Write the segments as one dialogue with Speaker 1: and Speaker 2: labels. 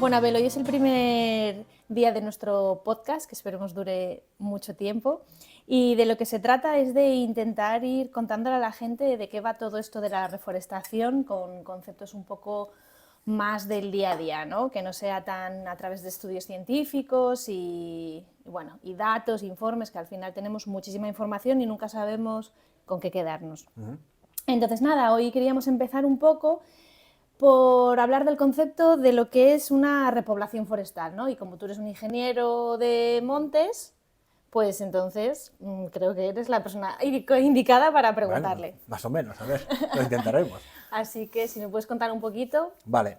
Speaker 1: Bueno, Abel, hoy es el primer día de nuestro podcast, que esperemos dure mucho tiempo, y de lo que se trata es de intentar ir contándole a la gente de qué va todo esto de la reforestación con conceptos un poco más del día a día, ¿no? Que no sea tan a través de estudios científicos y datos, informes, que al final tenemos muchísima información y nunca sabemos con qué quedarnos. Entonces, nada, hoy queríamos empezar un poco por hablar del concepto de lo que es una repoblación forestal, ¿no? Y como tú eres un ingeniero de montes, pues entonces creo que eres la persona indicada para
Speaker 2: Bueno,
Speaker 1: preguntarle.
Speaker 2: más o menos, a ver, lo intentaremos.
Speaker 1: Así que si me puedes contar un poquito.
Speaker 2: Vale,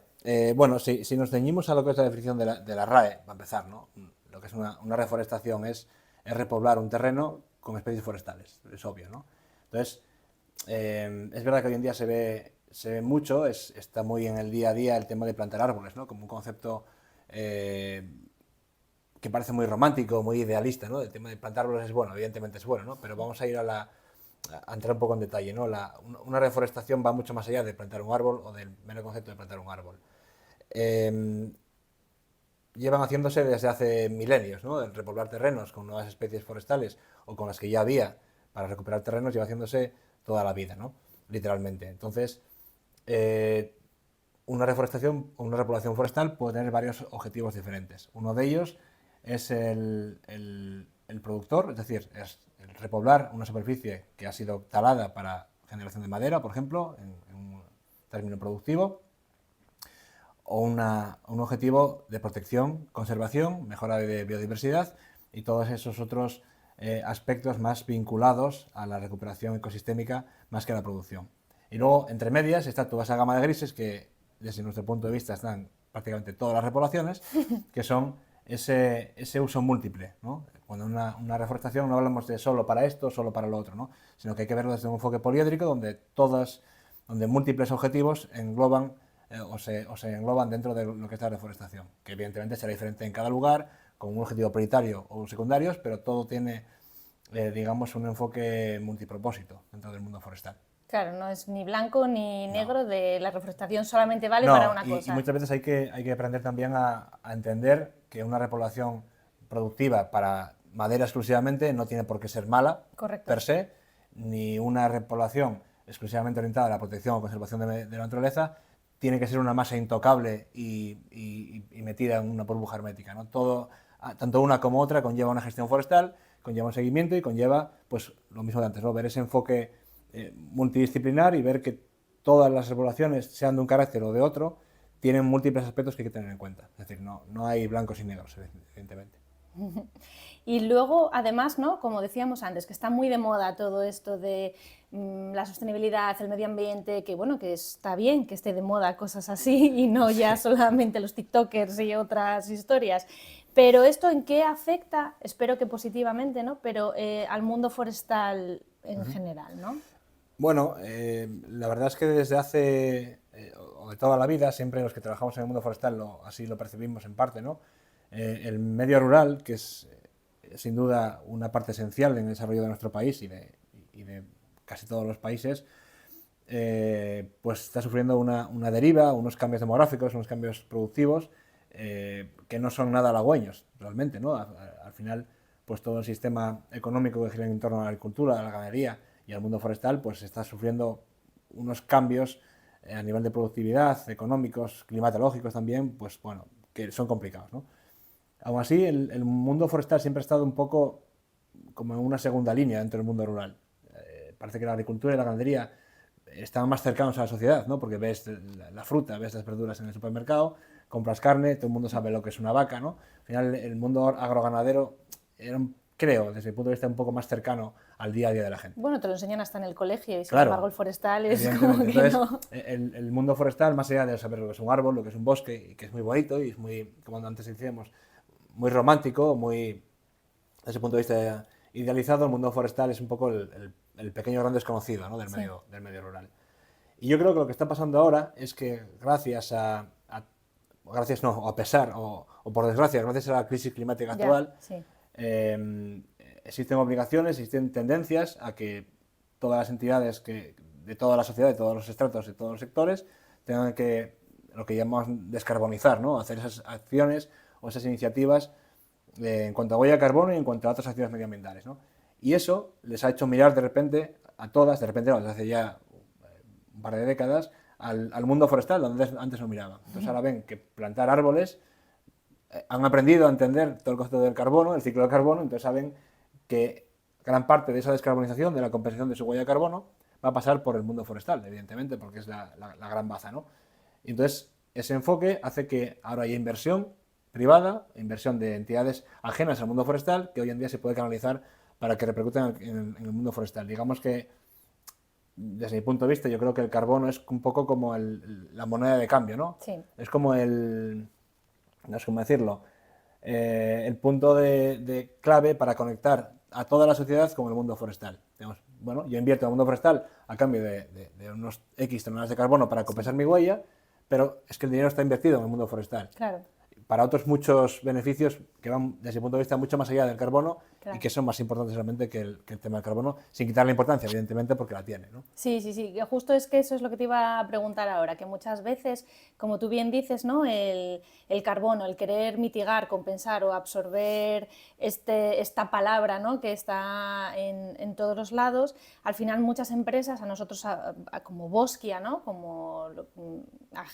Speaker 2: bueno, si nos ceñimos a lo que es la definición de la RAE, para empezar, ¿no? Lo que es una reforestación es repoblar un terreno con especies forestales, es obvio, ¿no? Entonces, es verdad que hoy en día se ve mucho, está muy en el día a día el tema de plantar árboles, ¿no? Como un concepto que parece muy romántico, muy idealista, ¿no? El tema de plantar árboles es bueno, evidentemente es bueno, ¿no? Pero vamos a ir a entrar un poco en detalle, ¿no? Una reforestación va mucho más allá de plantar un árbol o del mero concepto de plantar un árbol. Llevan haciéndose desde hace milenios, ¿no? El repoblar terrenos con nuevas especies forestales o con las que ya había para recuperar terrenos lleva haciéndose toda la vida, ¿no? Literalmente. Entonces, una reforestación o una repoblación forestal puede tener varios objetivos diferentes. Uno de ellos es el productor, es decir, es el repoblar una superficie que ha sido talada para generación de madera, por ejemplo, en un término productivo, o un objetivo de protección, conservación, mejora de biodiversidad y todos esos otros aspectos más vinculados a la recuperación ecosistémica más que a la producción. Y luego, entre medias, está toda esa gama de grises que, desde nuestro punto de vista, están prácticamente todas las repoblaciones, que son ese uso múltiple, ¿no? Cuando una reforestación no hablamos de solo para esto, solo para lo otro, ¿no? Sino que hay que verlo desde un enfoque poliédrico donde múltiples objetivos engloban o se engloban dentro de lo que es la reforestación, que evidentemente será diferente en cada lugar, con un objetivo prioritario o secundarios, pero todo tiene, digamos, un enfoque multipropósito dentro del mundo forestal.
Speaker 1: Claro, no es ni blanco ni
Speaker 2: No.
Speaker 1: negro, de la reforestación solamente vale para
Speaker 2: No,
Speaker 1: una
Speaker 2: y
Speaker 1: cosa.
Speaker 2: muchas veces hay que aprender también a entender que una repoblación productiva para madera exclusivamente no tiene por qué ser mala,
Speaker 1: Correcto.
Speaker 2: per se, ni una repoblación exclusivamente orientada a la protección o conservación de la naturaleza tiene que ser una masa intocable y metida en una burbuja hermética, ¿no? Todo, tanto una como otra conlleva una gestión forestal, conlleva un seguimiento y conlleva, pues, lo mismo de antes, ¿no? Ver ese enfoque multidisciplinar y ver que todas las repoblaciones, sean de un carácter o de otro, tienen múltiples aspectos que hay que tener en cuenta. Es decir, no hay blancos y negros, evidentemente.
Speaker 1: Y luego, además, ¿no? Como decíamos antes, que está muy de moda todo esto de la sostenibilidad, el medio ambiente, que bueno, que está bien que esté de moda cosas así y no ya solamente los tiktokers y otras historias. Pero esto en qué afecta, espero que positivamente, ¿no? Pero al mundo forestal en general, ¿no?
Speaker 2: Bueno, la verdad es que desde hace, o de toda la vida, siempre los que trabajamos en el mundo forestal así lo percibimos en parte, ¿no? El medio rural, que es sin duda una parte esencial en el desarrollo de nuestro país y de casi todos los países, pues está sufriendo una deriva, unos cambios demográficos, unos cambios productivos que no son nada halagüeños, realmente, ¿no? Al final, pues todo el sistema económico que gira en torno a la agricultura, a la ganadería y al mundo forestal, pues está sufriendo unos cambios a nivel de productividad, económicos, climatológicos también, pues bueno, que son complicados, ¿no? Aún así, el mundo forestal siempre ha estado un poco como en una segunda línea dentro del mundo rural. Parece que la agricultura y la ganadería están más cercanos a la sociedad, ¿no? Porque ves la fruta, ves las verduras en el supermercado, compras carne, todo el mundo sabe lo que es una vaca, ¿no? Al final, el mundo agroganadero era, creo, desde el punto de vista un poco más cercano al día a día de la gente.
Speaker 1: Bueno, te lo enseñan hasta en el colegio y sin
Speaker 2: Claro,
Speaker 1: embargo el forestal es como
Speaker 2: evidentemente.
Speaker 1: que
Speaker 2: Entonces,
Speaker 1: no.
Speaker 2: el mundo forestal, más allá de saber lo que es un árbol, lo que es un bosque, y que es muy bonito y es muy, como antes decíamos, muy romántico, muy, desde ese punto de vista idealizado, el mundo forestal es un poco el pequeño gran desconocido, ¿no?
Speaker 1: Sí.
Speaker 2: Del medio rural. Y yo creo que lo que está pasando ahora es que gracias no, a pesar, o por desgracia, gracias a la crisis climática
Speaker 1: Ya,
Speaker 2: actual,
Speaker 1: sí.
Speaker 2: existen obligaciones, existen tendencias a que todas las entidades de toda la sociedad, de todos los estratos, de todos los sectores, tengan que lo que llamamos descarbonizar, ¿no? Hacer esas acciones o esas iniciativas en cuanto a huella de carbono y en cuanto a otras acciones medioambientales, ¿no? Y eso les ha hecho mirar de repente a todas, de repente no, desde hace ya un par de décadas, al mundo forestal, donde antes no miraban. Entonces ahora ven que plantar árboles, han aprendido a entender todo el concepto del carbono, el ciclo del carbono, entonces saben que gran parte de esa descarbonización, de la compensación de su huella de carbono, va a pasar por el mundo forestal, evidentemente, porque es la gran baza, ¿no? Y entonces ese enfoque hace que ahora haya inversión privada, inversión de entidades ajenas al mundo forestal, que hoy en día se puede canalizar para que repercutan en el mundo forestal. Digamos que, desde mi punto de vista, yo creo que el carbono es un poco como la moneda de cambio, ¿no?
Speaker 1: Sí.
Speaker 2: Es como no sé cómo decirlo, el punto de clave para conectar a toda la sociedad con el mundo forestal. Digamos, bueno, yo invierto en el mundo forestal a cambio de unos X toneladas de carbono para compensar mi huella, pero es que el dinero está invertido en el mundo forestal.
Speaker 1: Claro.
Speaker 2: Para otros muchos beneficios que van, desde mi punto de vista, mucho más allá del carbono,
Speaker 1: Claro.
Speaker 2: y que son más importantes realmente que el tema del carbono, sin quitarle importancia, evidentemente, porque la tiene, ¿no?
Speaker 1: Sí, sí, sí, que justo es que eso es lo que te iba a preguntar ahora, que muchas veces, como tú bien dices, ¿no? El carbono, el querer mitigar, compensar o absorber esta palabra, ¿no? Que está en todos los lados, al final muchas empresas, a nosotros como Bosquia, ¿no? Como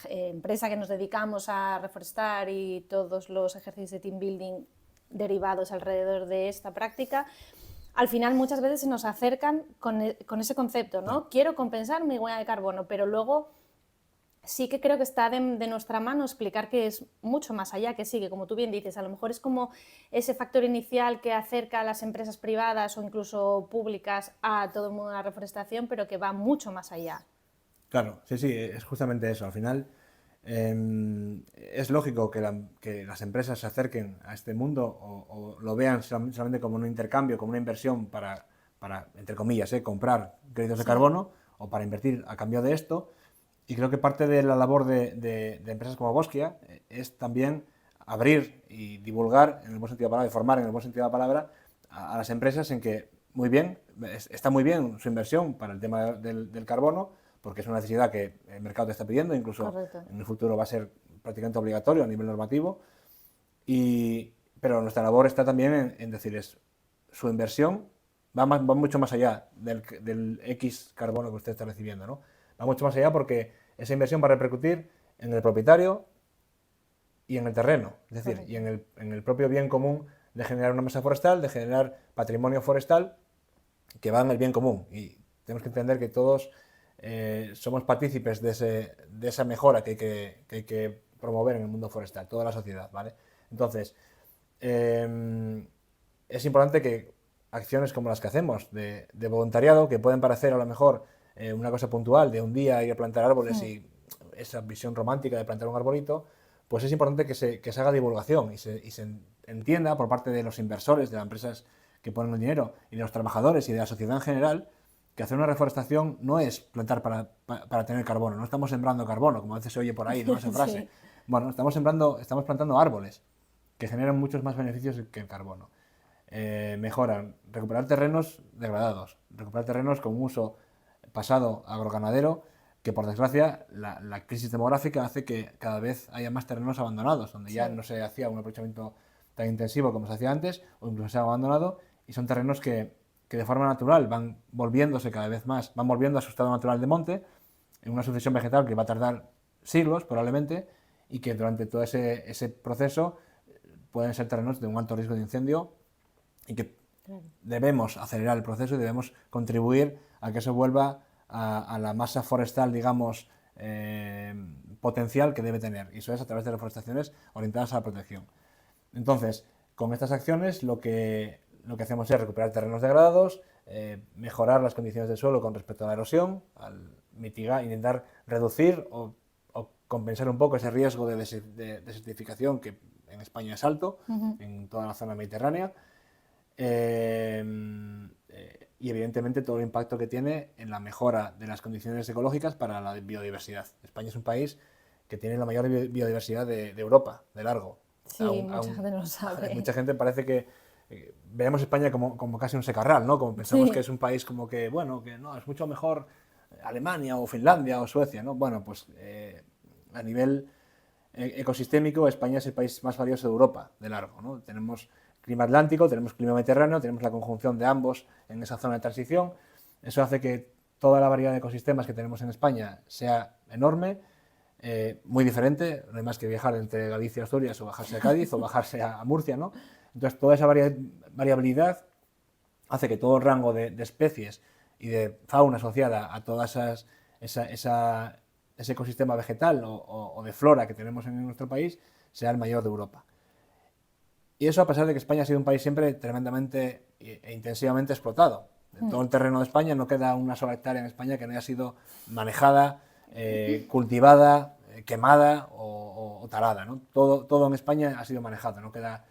Speaker 1: empresa que nos dedicamos a reforestar y todos los ejercicios de team building derivados alrededor de esta práctica, al final muchas veces se nos acercan con ese concepto, ¿no? Quiero compensar mi huella de carbono, pero luego sí que creo que está de nuestra mano explicar que es mucho más allá, que sí, que como tú bien dices, a lo mejor es como ese factor inicial que acerca a las empresas privadas o incluso públicas a todo el mundo de la reforestación, pero que va mucho más allá.
Speaker 2: Claro, sí, sí, es justamente eso. Al final, es lógico que las empresas se acerquen a este mundo o lo vean solamente como un intercambio, como una inversión para entre comillas, comprar créditos de carbono o para invertir a cambio de esto. Y creo que parte de la labor de empresas como Bosquia es también abrir y divulgar, en el buen sentido de la palabra, y formar en el buen sentido de la palabra, a las empresas en que, muy bien, está muy bien su inversión para el tema del carbono, porque es una necesidad que el mercado te está pidiendo, incluso
Speaker 1: Correcto.
Speaker 2: en el futuro va a ser prácticamente obligatorio a nivel normativo. Pero nuestra labor está también en decirles, su inversión va mucho más allá del X carbono que usted está recibiendo, ¿no? Va mucho más allá porque esa inversión va a repercutir en el propietario y en el terreno, es decir, y en el propio bien común de generar una masa forestal, de generar patrimonio forestal que va en el bien común. Y tenemos que entender que todos somos partícipes de esa mejora que hay que promover en el mundo forestal, toda la sociedad, ¿vale? Entonces, es importante que acciones como las que hacemos de voluntariado, que pueden parecer a lo mejor una cosa puntual, de un día ir a plantar árboles y esa visión romántica de plantar un arbolito, pues es importante que se haga divulgación y se entienda por parte de los inversores, de las empresas que ponen el dinero, y de los trabajadores y de la sociedad en general, que hacer una reforestación no es plantar para tener carbono, no estamos sembrando carbono, como a veces se oye por ahí, ¿no? Esa frase.
Speaker 1: Sí.
Speaker 2: Bueno, estamos plantando árboles que generan muchos más beneficios que el carbono. Mejoran, recuperar terrenos degradados, recuperar terrenos con un uso pasado agroganadero, que por desgracia la crisis demográfica hace que cada vez haya más terrenos abandonados, donde ya no se hacía un aprovechamiento tan intensivo como se hacía antes, o incluso se ha abandonado, y son terrenos que de forma natural van volviéndose cada vez más, van volviendo a su estado natural de monte, en una sucesión vegetal que va a tardar siglos probablemente, y que durante todo ese proceso pueden ser terrenos de un alto riesgo de incendio, y que debemos acelerar el proceso y debemos contribuir a que eso vuelva a la masa forestal, digamos, potencial que debe tener, y eso es a través de reforestaciones orientadas a la protección. Entonces, con estas acciones lo que hacemos es recuperar terrenos degradados, mejorar las condiciones del suelo con respecto a la erosión, al mitigar, intentar reducir o compensar un poco ese riesgo de desertificación que en España es alto, en toda la zona mediterránea, y evidentemente todo el impacto que tiene en la mejora de las condiciones ecológicas para la biodiversidad. España es un país que tiene la mayor biodiversidad de Europa, de largo.
Speaker 1: Sí, mucha gente no lo sabe.
Speaker 2: Mucha gente parece que veamos España como casi un secarral, ¿no? Como pensamos que es un país como que, bueno, que no, es mucho mejor Alemania o Finlandia o Suecia, ¿no? Bueno, pues a nivel ecosistémico, España es el país más valioso de Europa, de largo, ¿no? Tenemos clima atlántico, tenemos clima mediterráneo, tenemos la conjunción de ambos en esa zona de transición. Eso hace que toda la variedad de ecosistemas que tenemos en España sea enorme, muy diferente. No hay más que viajar entre Galicia y Asturias, o bajarse a Cádiz, o bajarse a Murcia, ¿no? Entonces, toda esa variabilidad hace que todo el rango de especies y de fauna asociada a todas ese ecosistema vegetal o de flora que tenemos en nuestro país sea el mayor de Europa. Y eso a pesar de que España ha sido un país siempre tremendamente e intensivamente explotado. En todo el terreno de España no queda una sola hectárea en España que no haya sido manejada, cultivada, quemada o talada, ¿no? Todo en España ha sido manejado, no queda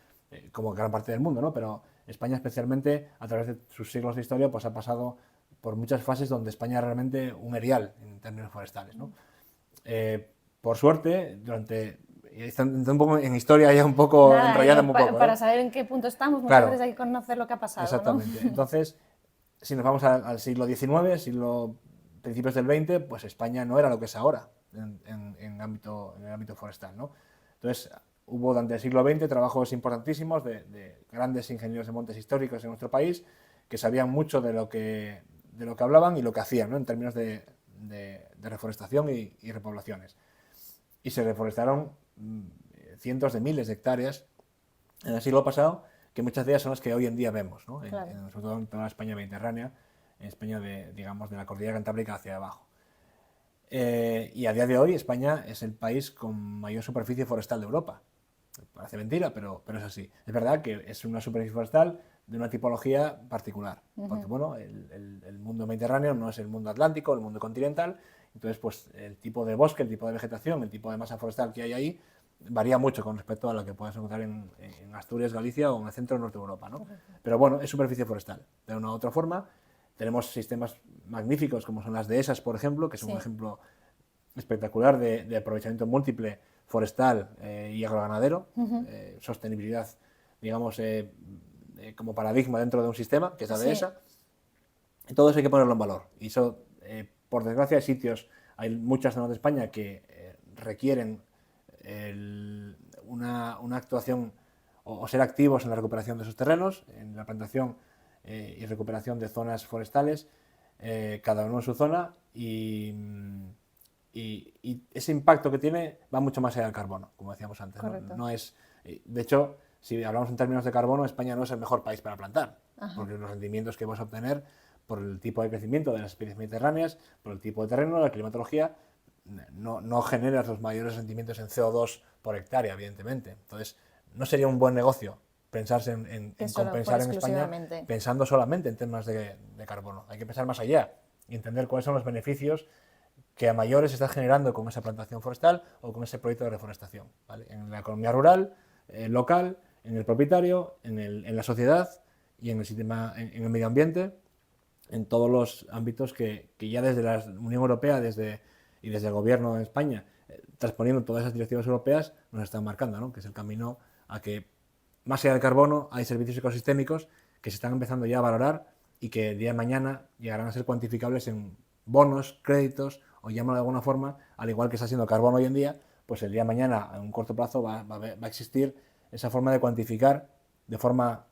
Speaker 2: como gran parte del mundo, ¿no? Pero España especialmente, a través de sus siglos de historia, pues ha pasado por muchas fases donde España es realmente un erial en términos forestales, ¿no? Por suerte, un poco en historia ya un poco enrollándome un poco.
Speaker 1: Para saber en qué punto estamos, muchas
Speaker 2: claro,
Speaker 1: veces hay que conocer lo que ha pasado.
Speaker 2: Exactamente.
Speaker 1: ¿No?
Speaker 2: Entonces, si nos vamos al siglo XIX, principios del XX, pues España no era lo que es ahora en el ámbito forestal, ¿no? Entonces, hubo durante el siglo XX trabajos importantísimos de grandes ingenieros de montes históricos en nuestro país que sabían mucho de lo que hablaban y lo que hacían, ¿no? En términos de reforestación y repoblaciones. Y se reforestaron cientos de miles de hectáreas en el siglo pasado, que muchas de ellas son las que hoy en día vemos, ¿no?
Speaker 1: Claro.
Speaker 2: Sobre todo en toda la España mediterránea, en España de la cordillera cantábrica hacia abajo. Y a día de hoy España es el país con mayor superficie forestal de Europa. Parece mentira, pero es así. Es verdad que es una superficie forestal de una tipología particular, porque bueno, el mundo mediterráneo no es el mundo atlántico, el mundo continental, entonces pues el tipo de bosque, el tipo de vegetación, el tipo de masa forestal que hay ahí varía mucho con respecto a lo que puedes encontrar en Asturias, Galicia o en el centro y norte de Europa, ¿no? Pero bueno, es superficie forestal, de una u otra forma. Tenemos sistemas magníficos como son las dehesas, por ejemplo, que es un ejemplo espectacular de aprovechamiento múltiple forestal y agroganadero, sostenibilidad, digamos, como paradigma dentro de un sistema, que es la dehesa. Y todo eso hay que ponerlo en valor. Y eso, por desgracia, hay muchas zonas de España que requieren una actuación o ser activos en la recuperación de esos terrenos, en la plantación y recuperación de zonas forestales, cada uno en su zona, y ese impacto que tiene va mucho más allá del carbono, como decíamos antes. No es, de hecho, si hablamos en términos de carbono, España no es el mejor país para plantar, porque los rendimientos que vas a obtener por el tipo de crecimiento de las especies mediterráneas, por el tipo de terreno, la climatología, no generas los mayores rendimientos en CO2 por hectárea, evidentemente. Entonces, no sería un buen negocio pensarse en compensar en España pensando solamente en temas de carbono. Hay que pensar más allá y entender cuáles son los beneficios que a mayores estás generando con esa plantación forestal o con ese proyecto de reforestación, ¿vale? En la economía rural, local, en el propietario, en la sociedad y en el sistema, en el medio ambiente, en todos los ámbitos que ya desde la Unión Europea y desde el gobierno de España, transponiendo todas esas directivas europeas, nos están marcando, ¿no? Que es el camino a que, más allá del carbono, hay servicios ecosistémicos que se están empezando ya a valorar y que el día de mañana llegarán a ser cuantificables en bonos, créditos, o llámalo de alguna forma, al igual que está siendo carbono hoy en día, pues el día de mañana, en un corto plazo, va a existir esa forma de cuantificar de forma,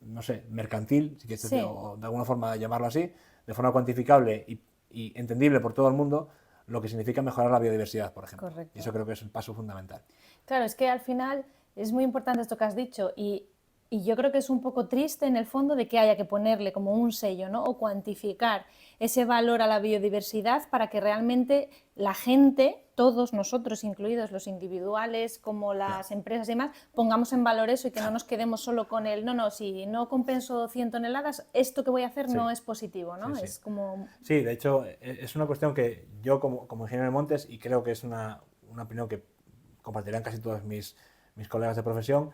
Speaker 2: no sé, mercantil, si quieres, o de alguna forma llamarlo así, de forma cuantificable y entendible por todo el mundo, lo que significa mejorar la biodiversidad, por ejemplo. Correcto. Y eso creo que es el paso fundamental.
Speaker 1: Claro, es que al final es muy importante esto que has dicho y yo creo que es un poco triste en el fondo de que haya que ponerle como un sello, ¿no? O cuantificar ese valor a la biodiversidad para que realmente la gente, todos nosotros incluidos, los individuales como las empresas y demás, pongamos en valor eso y que no nos quedemos solo con el si no compenso 100 toneladas, esto que voy a hacer no es positivo, ¿no?
Speaker 2: Sí.
Speaker 1: Es como...
Speaker 2: Sí, de hecho, es una cuestión que yo como ingeniero de montes, y creo que es una opinión que compartirán casi todos mis colegas de profesión,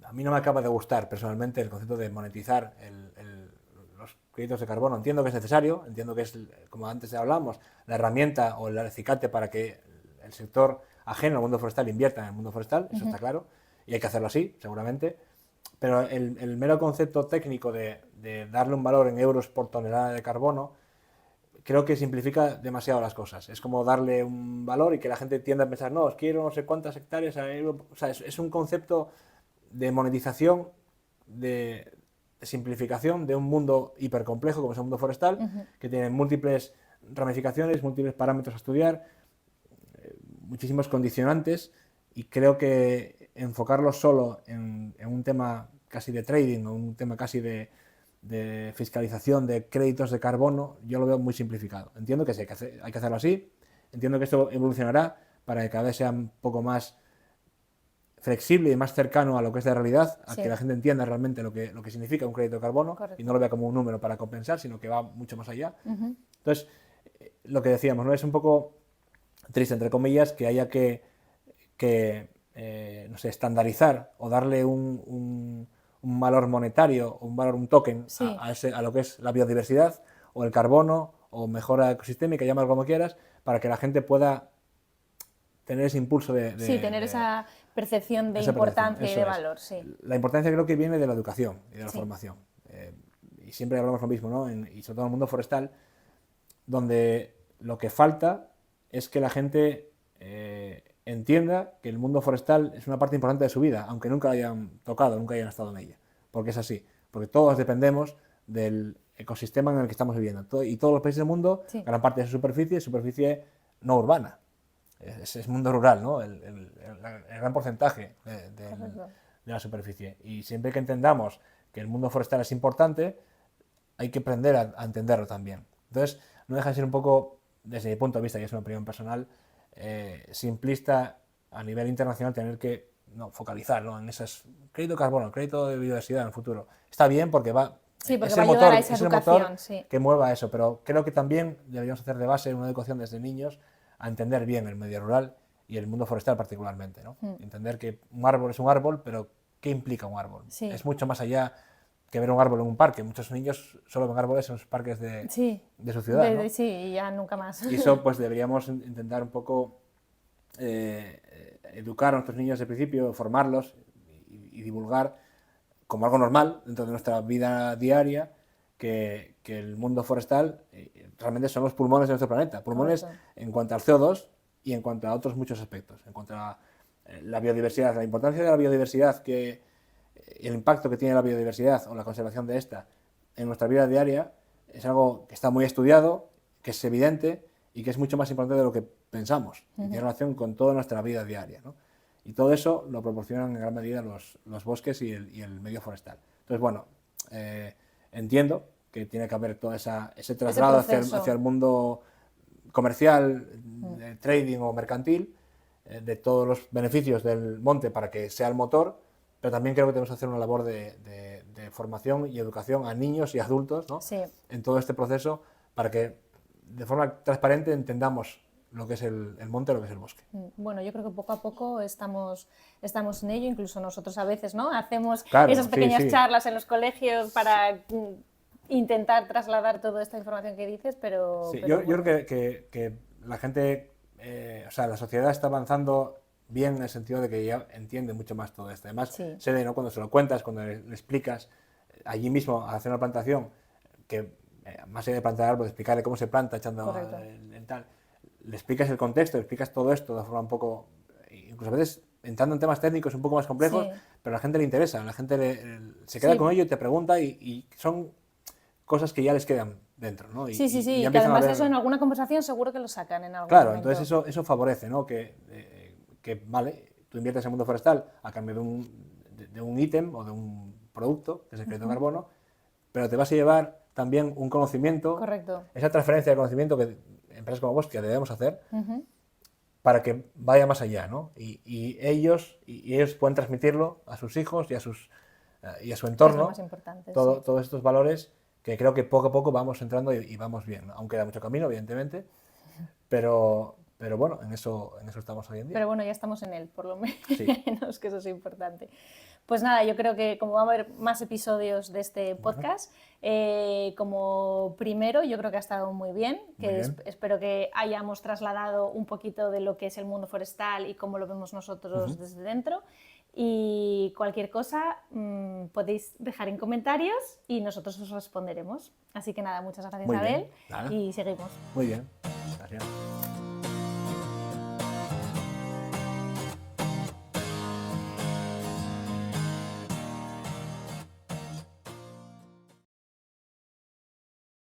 Speaker 2: a mí no me acaba de gustar personalmente el concepto de monetizar los créditos de carbono. Entiendo que es necesario, entiendo que es, como antes hablábamos, la herramienta o el acicate para que el sector ajeno al mundo forestal invierta en el mundo forestal, eso está claro, y hay que hacerlo así, seguramente, pero el mero concepto técnico de darle un valor en euros por tonelada de carbono creo que simplifica demasiado las cosas. Es como darle un valor y que la gente tienda a pensar, no, quiero no sé cuántas hectáreas. O sea, es un concepto de monetización, de simplificación de un mundo hipercomplejo como es el mundo forestal, que tiene múltiples ramificaciones, múltiples parámetros a estudiar, muchísimos condicionantes, y creo que enfocarlo solo en un tema casi de trading o un tema casi de fiscalización de créditos de carbono, yo lo veo muy simplificado. Entiendo que sí, hay que hacerlo así, entiendo que esto evolucionará para que cada vez sea un poco más flexible y más cercano a lo que es de realidad, a que la gente entienda realmente lo que significa un crédito de carbono. Correcto. Y no lo vea como un número para compensar, sino que va mucho más allá. Entonces, lo que decíamos, ¿no? Es un poco triste, entre comillas, que haya que no sé, estandarizar o darle un valor monetario, un token a lo que es la biodiversidad o el carbono o mejora ecosistémica, llámalo como quieras, para que la gente pueda tener ese impulso
Speaker 1: tener esa percepción de importancia y de valor. Sí.
Speaker 2: La importancia creo que viene de la educación y de la formación. Y siempre hablamos lo mismo, ¿no? Y sobre todo en el mundo forestal, donde lo que falta es que la gente entienda que el mundo forestal es una parte importante de su vida, aunque nunca la hayan tocado, nunca hayan estado en ella. Porque es así, porque todos dependemos del ecosistema en el que estamos viviendo. Y todos los países del mundo, gran parte de su superficie es superficie no urbana. Es mundo rural, ¿no? El gran porcentaje de la superficie. Y siempre que entendamos que el mundo forestal es importante, hay que aprender a entenderlo también. Entonces, no deja de ser un poco, desde mi punto de vista, y es una opinión personal, simplista a nivel internacional tener que focalizar, ¿no? En esos crédito de carbono, crédito de biodiversidad en el futuro. Está bien porque va...
Speaker 1: Sí, porque va a ayudar a esa educación,
Speaker 2: que mueva eso, pero creo que también deberíamos hacer de base una educación desde niños a entender bien el medio rural y el mundo forestal particularmente, ¿no? Entender que un árbol es un árbol, pero ¿qué implica un árbol? Es mucho más allá que ver un árbol en un parque. Muchos niños solo ven árboles en los parques de su ciudad, ¿no?
Speaker 1: Sí, y ya nunca más.
Speaker 2: Y eso pues deberíamos intentar un poco educar a nuestros niños desde el principio, formarlos y divulgar como algo normal dentro de nuestra vida diaria que el mundo forestal realmente son los pulmones de nuestro planeta. Pulmones en cuanto al CO2 y en cuanto a otros muchos aspectos. En cuanto a la biodiversidad, la importancia de la biodiversidad, el impacto que tiene la biodiversidad o la conservación de esta en nuestra vida diaria es algo que está muy estudiado, que es evidente y que es mucho más importante de lo que pensamos. Y tiene relación con toda nuestra vida diaria, ¿no? Y todo eso lo proporcionan en gran medida los bosques y el medio forestal. Entonces, bueno, entiendo que tiene que haber todo ese traslado hacia el mundo comercial, de trading o mercantil, de todos los beneficios del monte para que sea el motor, pero también creo que tenemos que hacer una labor de formación y educación a niños y adultos, ¿no? En todo este proceso para que de forma transparente entendamos lo que es el monte, lo que es el bosque.
Speaker 1: Bueno, yo creo que poco a poco estamos en ello, incluso nosotros a veces, ¿no? Hacemos esas pequeñas charlas en los colegios para intentar trasladar toda esta información que dices, pero...
Speaker 2: Yo creo que la gente, o sea, la sociedad está avanzando bien en el sentido de que ya entiende mucho más todo esto. Además, se ve, ¿no? Cuando se lo cuentas, cuando le explicas allí mismo a hacer una plantación, que más allá de plantar árboles, explicarle cómo se planta, echando en tal, le explicas el contexto, le explicas todo esto de forma un poco, incluso a veces entrando en temas técnicos un poco más complejos, pero a la gente le interesa, a la gente se queda con ello y te pregunta y son cosas que ya les quedan dentro, ¿no?
Speaker 1: Y que además eso en alguna conversación seguro que lo sacan en algún momento.
Speaker 2: Entonces eso favorece, ¿no? Que vale, tú inviertes en el mundo forestal a cambio de un ítem o de un producto, que es el crédito de carbono, pero te vas a llevar también un conocimiento, esa transferencia de conocimiento que empresas como Bosque debemos hacer para que vaya más allá, ¿no? Y ellos pueden transmitirlo a sus hijos y a su entorno,
Speaker 1: es lo más importante,
Speaker 2: todos estos valores que creo que poco a poco vamos entrando y vamos bien, ¿no? Aún queda mucho camino, evidentemente, pero bueno, en eso estamos hoy en día.
Speaker 1: Pero bueno, ya estamos en él, por lo menos, que eso es importante. Pues nada, yo creo que como va a haber más episodios de este podcast, como primero yo creo que ha estado muy bien, espero que hayamos trasladado un poquito de lo que es el mundo forestal y cómo lo vemos nosotros desde dentro. Y cualquier cosa podéis dejar en comentarios y nosotros os responderemos. Así que nada, muchas gracias,
Speaker 2: Muy bien,
Speaker 1: Abel,
Speaker 2: nada.
Speaker 1: y seguimos.
Speaker 2: Muy bien, gracias.